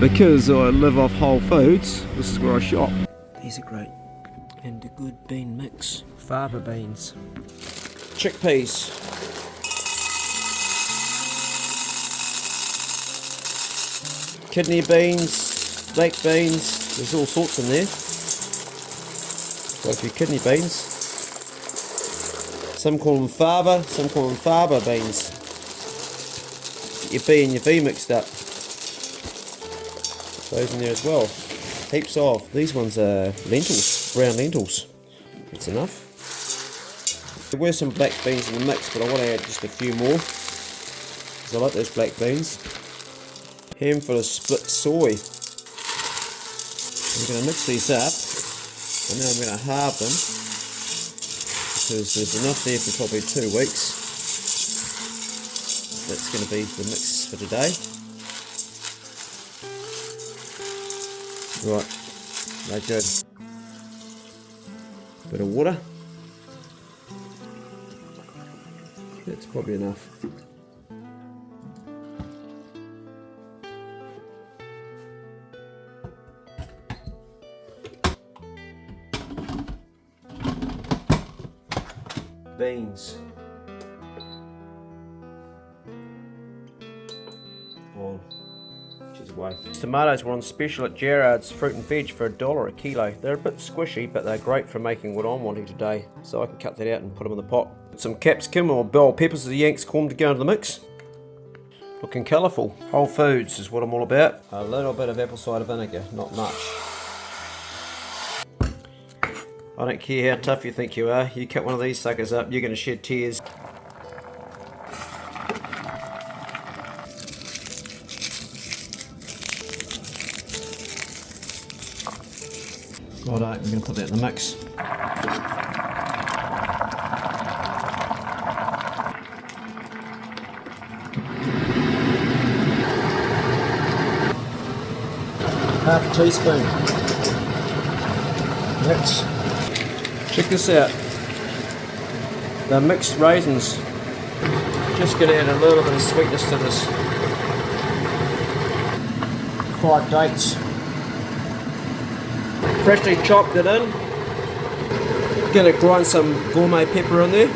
Because I live off Whole Foods, this is where I shop. These are great. And a good bean mix. Fava beans. Chickpeas. Kidney beans, baked beans, there's all sorts in there. Got a few kidney beans. Some call them fava, some call them fava beans. Get your B and your V mixed up. Those in there as well. Heaps of. These ones are lentils, brown lentils. That's enough. There were some black beans in the mix, but I want to add just a few more, because I like those black beans. Handful of split soy. I'm going to mix these up, and then I'm going to halve them, because there's enough there for probably 2 weeks. That's going to be the mix for today. Right, no good. Bit of water. That's probably enough. Beans. Oh, she's away. Tomatoes were on special at Gerard's Fruit and Veg for $1 a kilo. They're a bit squishy, but they're great for making what I'm wanting today. So I can cut that out and put them in the pot. Some capsicum or bell peppers of the Yanks corn to go into the mix. Looking colourful. Whole Foods is what I'm all about. A little bit of apple cider vinegar, not much. I don't care how tough you think you are, you cut one of these suckers up, you're going to shed tears. Righto, I'm going to put that in the mix. Half a teaspoon. Mix. Check this out. The mixed raisins. Just going to add a little bit of sweetness to this. 5 dates. Freshly chopped it in. Going to grind some gourmet pepper in there.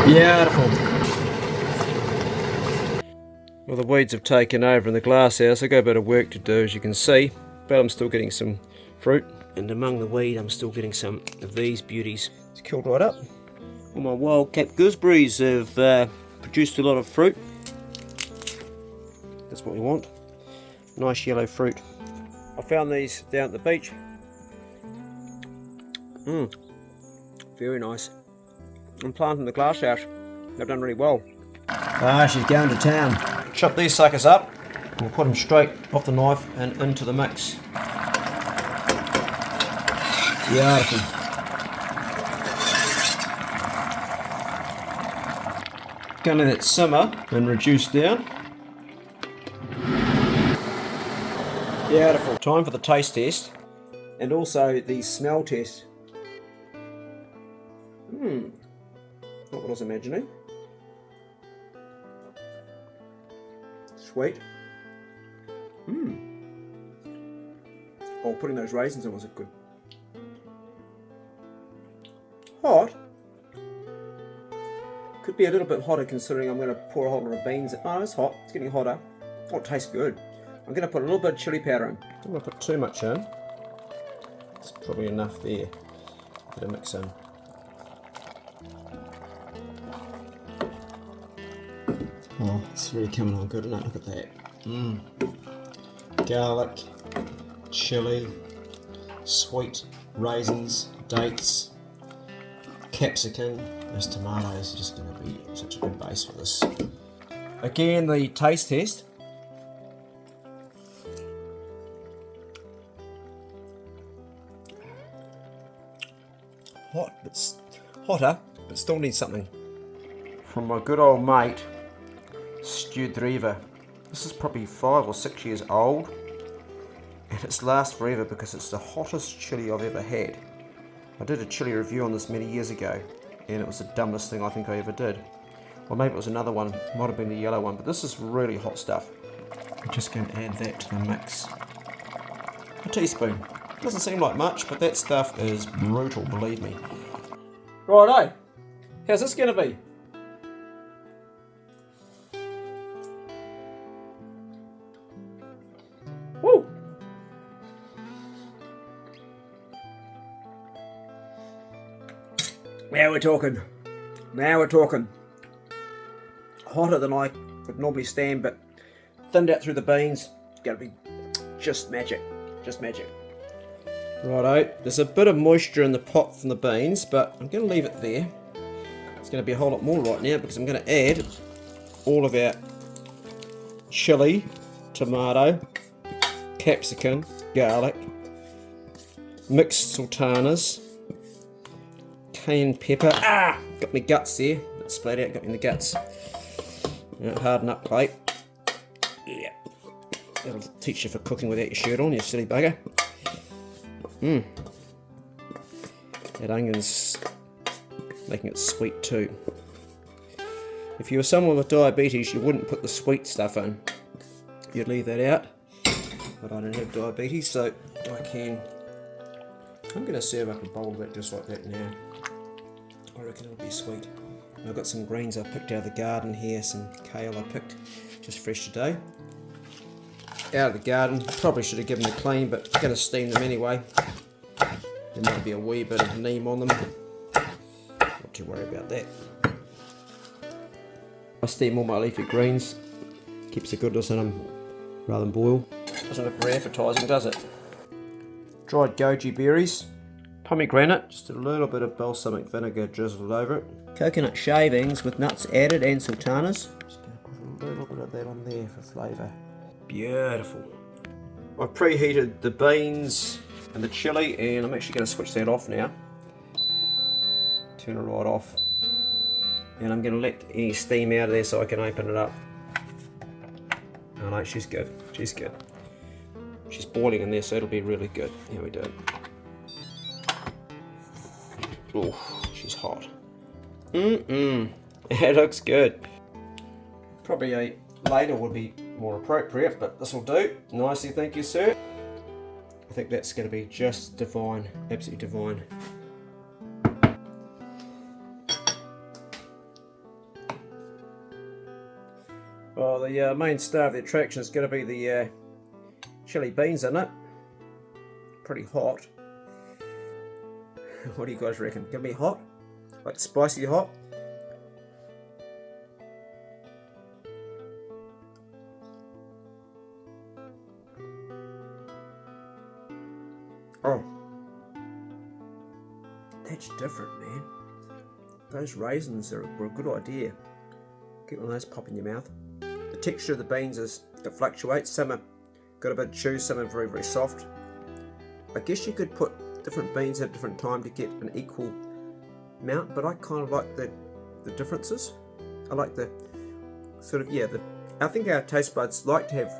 Beautiful. Well, the weeds have taken over in the glass house. I've got a bit of work to do, as you can see, but I'm still getting some fruit. And among the weed, I'm still getting some of these beauties. It's killed right up. All my wild Cape gooseberries have produced a lot of fruit. That's what we want. Nice yellow fruit. I found these down at the beach. Very nice. I'm planting the glass house. They've done really well. Ah, she's going to town. Chop these suckers up. We'll put them straight off the knife and into the mix. Beautiful. Gonna let it simmer and reduce down. Beautiful. Time for the taste test and also the smell test. Not what I was imagining. Sweet. Oh, putting those raisins in was good. Hot. Could be a little bit hotter considering I'm going to pour a whole lot of beans. Oh, it's hot. It's getting hotter. Oh, it tastes good. I'm going to put a little bit of chili powder in. I don't want to put too much in. It's probably enough there. Get a mix in. Oh, it's really coming on good, isn't it? Look at that. Garlic, chili, sweet raisins, dates, capsicum. Those tomatoes are just going to be such a good base for this. Again, the taste test. Hot, but hotter, but still needs something. From my good old mate, Stu Driver. This is probably 5 or 6 years old, and it's last forever because it's the hottest chili I've ever had. I did a chili review on this many years ago, and it was the dumbest thing I think I ever did. Or maybe it was another one, might have been the yellow one, but this is really hot stuff. I'm just going to add that to the mix. A teaspoon. Doesn't seem like much, but that stuff is brutal, believe me. Righto. How's this going to be? Woo! Now we're talking. Now we're talking. Hotter than I would normally stand, but thinned out through the beans. Gonna be just magic. Just magic. Righto. There's a bit of moisture in the pot from the beans, but I'm going to leave it there. It's going to be a whole lot more right now because I'm going to add all of our chili, tomato, capsicum, garlic, mixed sultanas, cayenne pepper. Ah! Got me guts there. That splat out, got me in the guts. Harden up plate. Yeah. That'll teach you for cooking without your shirt on, you silly bugger. That onion's making it sweet too. If you were someone with diabetes, you wouldn't put the sweet stuff in. You'd leave that out. But I don't have diabetes, so I can. I'm going to serve up a bowl of it just like that now. I reckon it'll be sweet. And I've got some greens I picked out of the garden here, some kale I picked just fresh today. Out of the garden, probably should have given them a clean, but I'm going to steam them anyway. There might be a wee bit of neem on them. Not too worried about that. I steam all my leafy greens. Keeps the goodness in them rather than boil. Doesn't look very appetising, does it? Dried goji berries. Pomegranate, just a little bit of balsamic vinegar drizzled over it. Coconut shavings with nuts added and sultanas. Just going to put a little bit of that on there for flavour. Beautiful. I've preheated the beans and the chili, and I'm actually going to switch that off now. Turn it right off. And I'm going to let any steam out of there so I can open it up. Oh no, she's good. She's good. She's boiling in there, so it'll be really good. Here we do. Oh, she's hot. It looks good. Probably a ladle would be more appropriate, but this will do. Nicely, thank you, sir. I think that's going to be just divine. Absolutely divine. Well, the main star of the attraction is going to be the chili beans, isn't it? Pretty hot. What do you guys reckon? Gonna be hot? Like spicy hot? Oh. That's different, man. Those raisins were a good idea. Get one of those pop in your mouth. The texture of the beans it fluctuates. Some are got a bit of chew, some are very, very soft. I guess you could put different beans at a different time to get an equal amount, but I kind of like the differences. I like the sort of, I think our taste buds like to have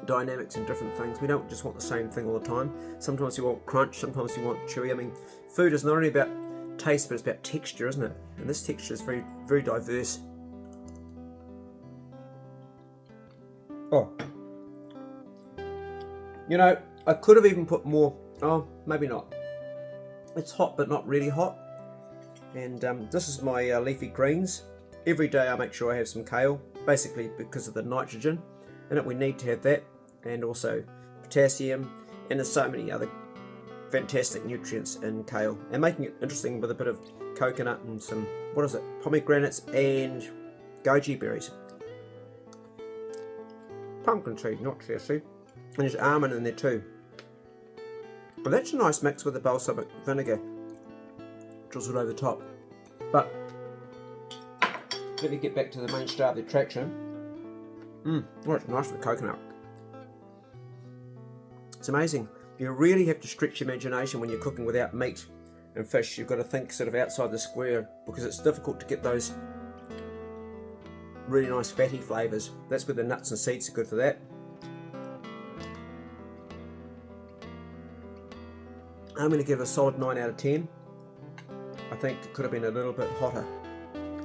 dynamics in different things. We don't just want the same thing all the time. Sometimes you want crunch, sometimes you want chewy. I mean, food is not only about taste, but it's about texture, isn't it? And this texture is very, very diverse. Oh. You know, I could have even put more. Oh, maybe not. It's hot, but not really hot. And this is my leafy greens. Every day I make sure I have some kale, basically because of the nitrogen in it. We need to have that, and also potassium, and there's so many other fantastic nutrients in kale. And making it interesting with a bit of coconut and some, pomegranates and goji berries. Pumpkin seed, not chia seed. And there's almond in there too. But that's a nice mix with the balsamic vinegar drizzled over the top. But let me get back to the main star of the attraction. Oh, it's nice with the coconut. It's amazing. You really have to stretch your imagination when you're cooking without meat and fish. You've got to think sort of outside the square because it's difficult to get those really nice fatty flavours. That's where the nuts and seeds are good for that. I'm going to give it a solid 9 out of 10. I think it could have been a little bit hotter.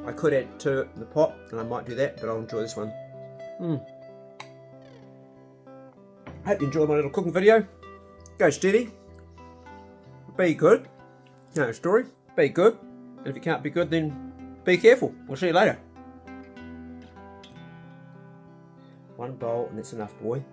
I could add 2 in the pot, and I might do that, but I'll enjoy this one. hope you enjoyed my little cooking video. Go steady. Be good. No story. Be good. And if you can't be good, then be careful. We'll see you later. One bowl and that's enough, boy.